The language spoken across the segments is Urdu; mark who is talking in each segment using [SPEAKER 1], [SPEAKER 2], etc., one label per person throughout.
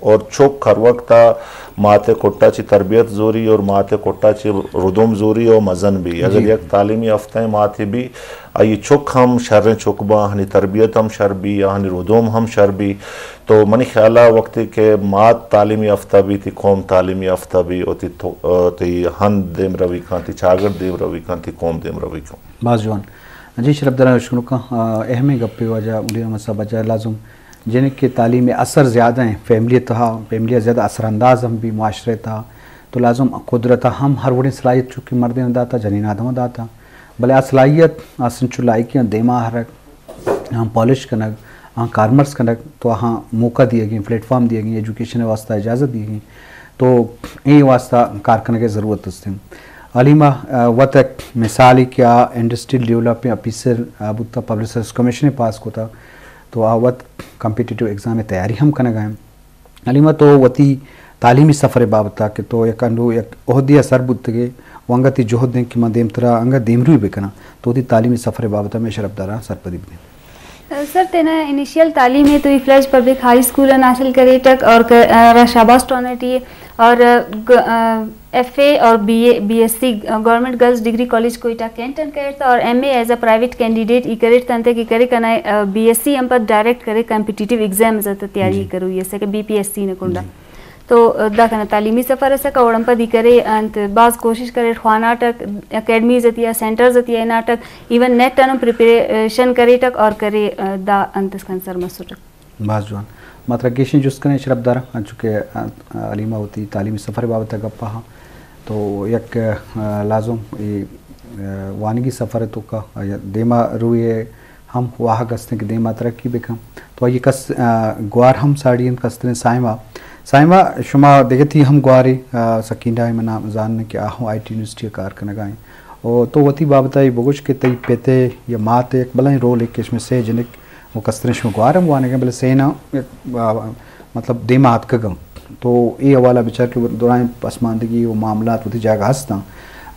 [SPEAKER 1] اور چوک ہر وقت ماتے کوٹا چی تربیت زوری اور ماتے کوٹا چی ردوم زوری اور مزن بھی اگر یک تعلیمی یافتہ ماتے بھی آئی چوک ہم شر چوکبا ہنی تربیت ہم شر بھی ہنی ردوم ہم شر بھی تو منی خیالہ وقتی کہ مات تعلیمی یافتہ بھی تھی قوم تعلیمی یافتہ بھی اور تی ہن دیم روی کان تی چاگر دیم روی کان تی قوم دیم روی کان
[SPEAKER 2] باز جوان جی شرف درہ شکر کا اہم گپے وجہ مولوی احمد صاحب بجائے لازم جن کے تعلیم اثر زیادہ ہیں فیملی تھا فیملی زیادہ اثر انداز ہم بھی معاشرے تھا تو لازم قدرت ہم ہر وڑی صلاحیت چونکہ مردین داتا جنین آدم داتا بلے صلاحیت آسن چلائی کی دیما حرک ہم پالش کنک ہاں کارمرس کنک تو ہاں موقع دیے گئیں پلیٹ فارم دیے گئیں ایجوکیشن واسطہ اجازت دی گئیں تو یہ واسطہ کارکنہ کی ضرورت اس علیمہ وطک مثالی کیا انڈسٹریل ڈیولپمنٹ آفیسر بودتا پبلک سروس کمیشن پاس کو تھا تو آوت کمپیٹیٹیو ایگزام تیاری ہم کنگ گئے علیمہ تو وتی تعلیمی سفر بابتا کہ تو یک انڈو یک عہدی اثر بودتگے وانگا تی جہد دیں کہ میں دیم ترہ انگا دیم روی بکنا تو تی تعلیمی سفر بابتا میں شرف دارا سرپدی بنیں
[SPEAKER 3] سر تینا انیشیل تعلیم ہے تو فلیج پبلک ہائی اسکول ناشل کرے تک اور شہباز ٹرانٹی اور ایف اے اور B S C government girls degree college Quetta کینٹن کرتا اور M A as a private candidate ای کرے تنتے کہ کرے کنا بی ایس سی ہم پر ڈائریکٹ کرے کمپیٹیٹیو ایگزام زیادہ تیاری کرو یہ سکے بی پی ایس سی نکنڈا تو دا کنا تعلیمی سفر سکا اوڑم پا دی کرے انت بعض کوشش کرے خواہ ناٹک اکیڈمی زتیا سینٹر زتیا ناٹک ایون نیٹ انو پریپریشن کرے تک اور کرے دا انتس کنسر مسوٹک
[SPEAKER 2] باز جوان ماترکیشن جس کنے شرف دارا چونکہ علیمہ ہوتی تعلیمی سفر بابتا گپا ہاں تو یک لازم وانگی سفر تو کا دیما روئے ہم واہ گستیں کہ دیما ترقی بکم تو یہ کس گوار ہم ساڑین کسترین سائمہ شما دیکھتی ہم گواری سکینڈا منا زاننے کہ آہوں آئی ٹی یونیورسٹی کار کنگائیں اور تو وتی بابتائی بگوش کے تی پیتے یا مات ایک بلائیں رول ایک اس میں سے جنک وہ کسترین شما گوارم وانے گئے بلے سینا مطلب دیما ہاتھ کگم تو یہ حوالہ بچار کے دوران پسماندگی و معاملات وتی جاگہ ہستا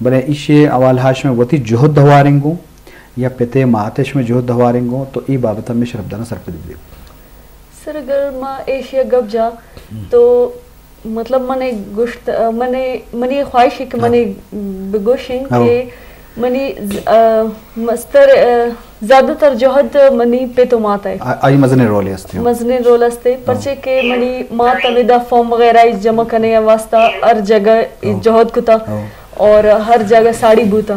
[SPEAKER 2] بلے اسے اوالہاش میں وتی جہد دوارنگوں یا پیتے ماتش میں جہد دوارنگوں تو ای بابتا میں شرف دانا سرپدی دے
[SPEAKER 4] سر اگر ماں ایشیا گب جا تو مطلب منی خواہش ہے کہ منی بگوشن کہ منی مستر زیادہ تر جہد منی پہ تو مات ہے
[SPEAKER 2] آئی مزنے رول ہستے
[SPEAKER 4] مزنے رول ہستے پرچے کہ منی مات امیدہ فارم وغیرہ جمع کرنے واسطہ ہر جگہ جہد کتا اور ہر جگہ ساڑی بوتا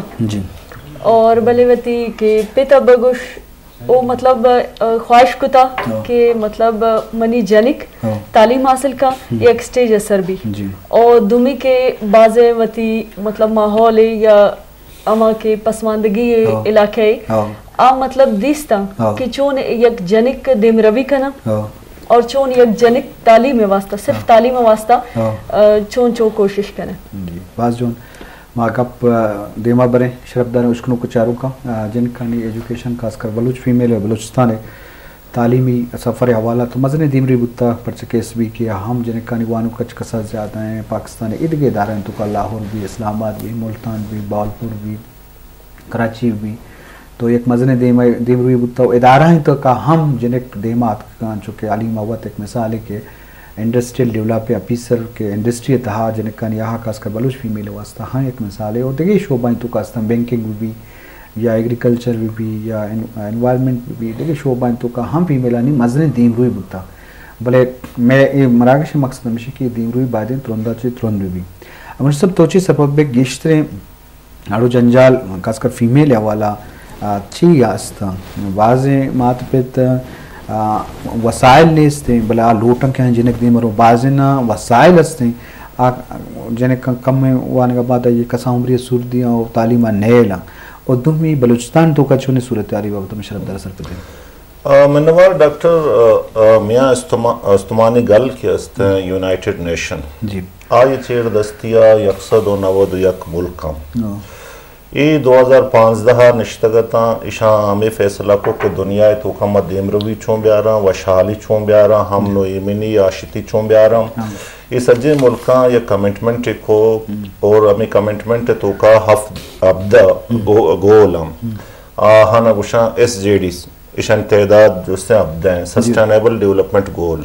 [SPEAKER 4] اور بلے وتی کہ پیتا بگوش او مطلب خواہش کتا کہ مطلب منی جنک تعلیم حاصل کا ایک سٹیج اثر بھی اور دومی کے بازے وتی مطلب ماحول یا اما کے پسماندگی علاقے مطلب دیستا کہ چون یک جنک دیم روی کنا اور چون یک جنک تعلیم واسطہ صرف تعلیم واسطہ چون کوشش کریں
[SPEAKER 2] باز جون ماں گپ دیما برے شرف دار اشکنوں کو چاروں کا جن کا نہیں ایجوکیشن خاص کر بلوچ فیمیل ہے بلوچستان ہے تعلیمی سفر حوالہ تو مزنے دیمری بتا پرچکیس بھی کیا ہم جن کا نیوانو کچ کسا زیادہ ہیں پاکستان ادگے ادارے ہیں تو کا لاہور بھی اسلام آباد بھی ملتان بھی باولپور بھی کراچی بھی تو ایک مزنے دیمری بتا ادارہ ہیں تو کا ہم جنک دیمات کا چونکہ علیم اوت ایک مثال ہے کہ انڈسٹریل ڈیولپمنٹ آفیسر کے انڈسٹری تہا جنکان یہاں خاص کر بلوچ فیمیل واسطہ ہاں ایک مثال ہے اور دیکھیں شعبہ تو کا بینکنگ بھی یا ایگریکلچر بھی یا انوائرمنٹ بھی دیکھیں شعبہ تو کا ہم فیمیل نہیں مزنے دیم روی بتا بلے میں مراکش مقصد ہمیشہ کہ دیم روی بادیں ترندہ چاہیے ترند بھی امر سب توچی سبب بے گیشترے ہڑو جنجال خاص کر فیمیل حوالہ چی آستا واضح مات پیت وسائل نیستیں بلا لوٹن کے ہیں جنک دی مرو بازنا وسائل ہستیں جنک کم میں وانے کا بعد یہ کسا عمری سوردیاں اور تعلیمہ نیلا اور دمی بلوچستان تو کا چھونے صورتیاری وقت میں شرف در اثر پتے
[SPEAKER 1] منوار ڈاکٹر میاں استمانی گل کی است یونائٹڈ نیشن آئی چیر دستیا یقصد و نود یک ملکم ای 2015 نشتگتا اشاں ہمیں فیصلہ کو کہ دنیا تو کم دیمروی چون بیارا و شالی چون بیارا ہم نو ایمنی یا شتی چون بیارا یہ سجے ملکاں یہ کمنٹمنٹ کو اور ہمیں کمنٹمنٹ تو کا ہفت ابدا گولم ہانا گوشاں SJD اشان تعداد جو سے ابدا ہیں sustainable development goal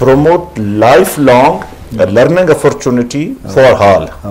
[SPEAKER 1] promote lifelong learning opportunity for all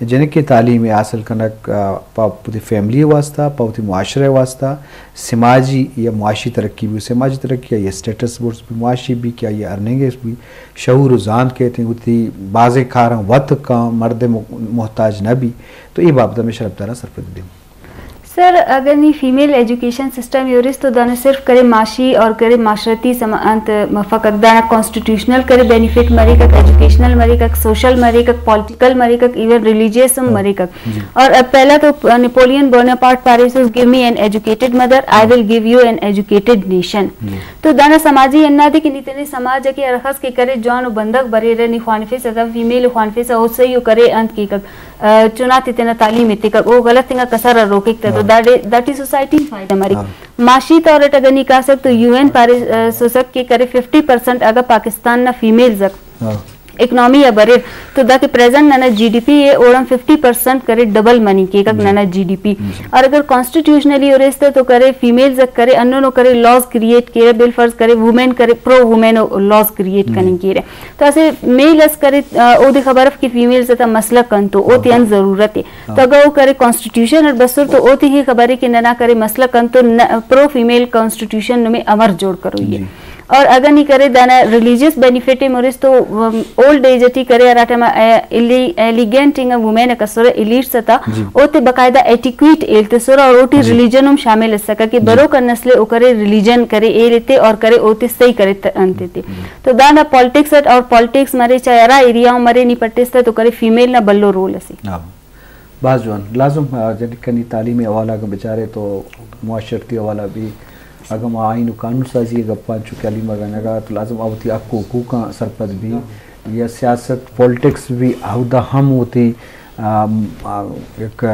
[SPEAKER 2] junk کی تعلیم حاصل کنک پوتی فیملی واسطہ پوتی معاشرے واسطہ سماجی یا معاشی ترقی بھی سماجی ترقی یا اسٹیٹس بورس بھی معاشی بھی کیا یہ ارننگز بھی شعور و ذان کہتے ہیں ہوتی بعض کھارا وقت کا مرد محتاج نہ بھی تو یہ بابت میں شرف دارہ سرپد دیں
[SPEAKER 3] سر اگر نہیں فیمیل ایجوکیشن سسٹم یورس تو دانا صرف کرے معاشی اور کرے معاشرتی سماعت فقط دانا کانسٹیٹیوشنل کرے بینیفٹ مرے کک ایجوکیشنل مرے کک سوشل مرے کک پولیٹیکل مرے کک ایون ریلیجیس مرے کک اور اب پہلا تو Napoleon Bonaparte Paris give me an educated mother I will give you an educated nation تو دانا سماجی انا دے کہ نیتنے سماج کے ارخص کے کرے جان و بندک برے رہنی خوانفے سے فیمیل خوانفے سے ہو سہی کرے انت کی کک چناتی تینا تعلیم تی کک وہ غلط تنگا کسر روکک تو that is society فائدہ ہماری معاشی طور پر اگر نہیں کہا سکتے تو یو این پیرس سوسک کے کرے 50% اگر پاکستان نہ فیمیل زک اکنامی یا برے تو دا کہ پریزنٹ نانا جی ڈی پی ہے اوڑم 50% کرے ڈبل منی کے ایک نانا جی ڈی پی اور اگر کانسٹیٹیوشنلی اور اس تو کرے فیمیل زک کرے انہوں کرے لاز کریٹ کرے بل فرض کرے وومن کرے پرو وومن لاز کریٹ کرنے کی رہے تو ایسے میل اس کرے او دی خبر کی فیمیل زتا مسئلہ کن تو او تین ضرورت ہے تو اگر وہ کرے کانسٹیٹیوشن اور بسر تو او تی ہی خبر ہے کہ نہ کرے مسئلہ کن تو پرو فیمیل کانسٹیٹیوشن میں امر جوڑ کرو یہ اور اگر نہیں کرے دانا ریلیجیس بینیفٹ مورس تو اولڈ ایج ٹی کرے راٹا ما ایلیگنٹ انگ وومن کسر ایلیٹ ستا او تے باقاعدہ ایٹیکویٹ ایلتے سر اور اوٹی ریلیجن ہم شامل ہے سکا کہ برو کا نسل او کرے ریلیجن کرے ایلتے اور کرے اوتے صحیح کرے انتے تے تو دانا پالیٹکس اور پالیٹکس مرے چاہے را ایریا مرے نہیں پٹستا تو کرے فیمیل نہ بلو رول اسی
[SPEAKER 2] بعض جوان لازم جب کنی تعلیمی حوالہ کا بیچارے تو معاشرتی حوالہ بھی اگر میں آئین و قانون سازی گپان چکے علی مگنگا تو لازم آوتی آپ کو حقوقاں سرپد بھی یا سیاست پولیٹکس بھی عہدہ ہم ہوتی ایک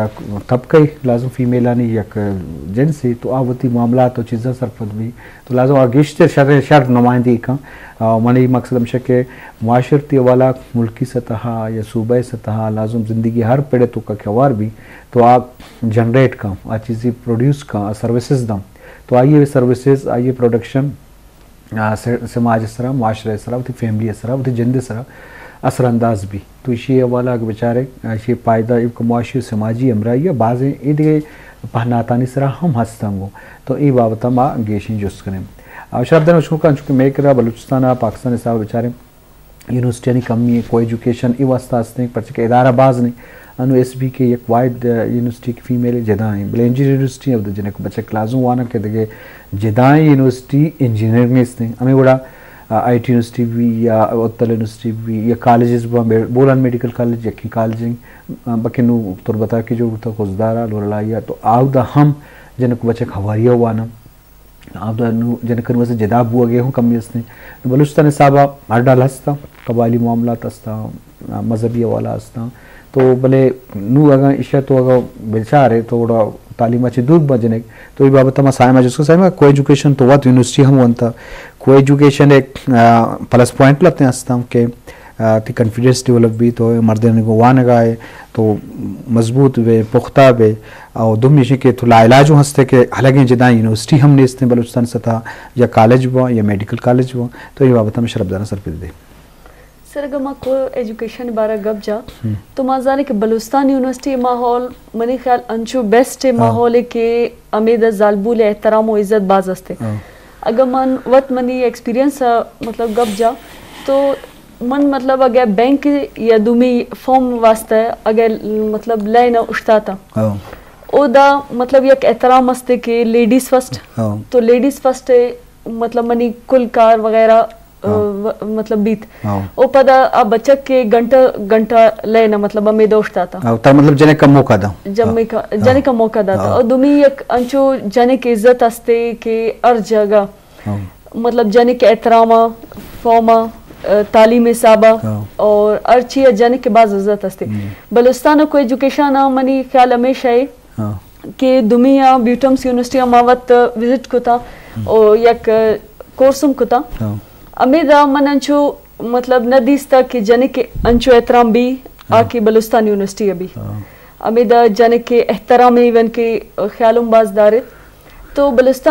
[SPEAKER 2] طبقہ لازم فیمیلانی یک جنسی تو آوتی معاملات و چیزیں سرپد بھی تو لازم آگشتر شر نمائندی کا منی مقصد ہمشہ کہ معاشرتی والا ملکی سطح یا صوبہ سطح لازم زندگی ہر پیڑے تو کا کیوار بھی تو آپ جنریٹ کا آ چیزی پروڈیوس کا سروسز دم تو آئیے سروسز آئیے پروڈکشن سماج اس طرح معاشرہ اس طرح ہوتی فیملی اس طرح ہوتی جند اس طرح اثر انداز بھی تو اسی حوالہ کے بیچارے اسی پائدہ معاشی سماجی امرائی یا بعض ایدگے پہناتانی اس طرح ہم ہستاں گو تو ای بابتا ما گیشیں جس کریں شرف دن مشکل کن چونکہ میں کرا بلوچستان پاکستان صاحب بیچارے یونیورسٹی کمی ہے کوئی ایجوکیشن ای واسطہ ہستے ہیں پرچہ کہ ادارہ باز نہیں انو ایس بی کے ایک واحد یونیورسٹی کی فیمیل جدائیں بلے انجینئر یونیورسٹی اب جنہیں کو بچے کلازوں وانا کہ دیکھے جدائیں یونیورسٹی انجینئرنگ اس نے ہمیں بڑا آئی ٹی یونیورسٹی بھی یا اتل یونیورسٹی بھی یا کالجز بولان میڈیکل کالج یکی کالجنگ بکنو تربتا کی جو ہوتا خوزدارہ لورلائیا تو آودہ ہم جنہیں کو بچے کھواریہ وانا آودہ جنہیں کنوہ سے جدا بوا گئے ہوں کمی اس نے بلوچستان صاحبہ ہر ڈال ہستا قبائلی معاملات ہستا مذہبی حوالہ ہستا تو بلے نو اگر اشیاء تو اگر بیچارے تو وڑا تعلیم اچھی دور بجنے تو یہ بابت ہم سائمہ جس کو سائمہ کوئی ایجوکیشن تو وقت یونیورسٹی ہم وانتا کوئی ایجوکیشن ایک پلس پوائنٹ لگتے ہیں ہستا ہم کہ تی کنفیڈنس ڈیولپ بھی تو مردین کو وانگا ہے تو مضبوط وے پختہ وے اور دم یہ کہ تو لا علاج ہستے کہ حالانکہ جدائیں یونیورسٹی ہم نے اس نے بلوچستان سطح یا کالج ہوا یا میڈیکل کالج ہوا تو یہ بابت ہمیں شرف دانا سر پھر دے
[SPEAKER 4] سر اگر میں کو ایجوکیشن بارہ گپ جا تو میں جانے کہ بلوچستان یونیورسٹی ماحول منی خیال انچو بیسٹ ماحول ہے کہ امید زالبول احترام و عزت باز ہستے اگر من وقت منی ایکسپیرینس مطلب گپ جا تو من مطلب اگر بینک یا دومی فارم واسطہ اگر مطلب لائن اشتاتا او دا مطلب یک احترام ہستے کہ لیڈیز فرسٹ تو لیڈیز فرسٹ مطلب منی کل کار وغیرہ مطلب بیت او پدا اب بچک کے گھنٹہ لینا مطلب ہمیں دوشتا تھا
[SPEAKER 2] تا مطلب جنے کا موقع دا
[SPEAKER 4] جنے کا موقع دا تھا اور دومی ایک انچو جنے کے عزت ہستے کہ ہر جگہ مطلب جنے کے احترامہ فوما تعلیم صحابہ اور ہر چیز جنے کے بعض عزت ہستے بلوچستان کو ایجوکیشن منی خیال ہمیشہ ہے کہ دومی بیوٹمس یونیورسٹی ماوت وزٹ کو تھا اور یک کورسم کو تھا امیدہ من انچو مطلب ندیس تک کہ جنے کے انچو احترام بھی آکی بلوچستان یونیورسٹی ابھی امیدہ جنے کے احترام ایون کے خیالوں باز دارے تو بلوچستان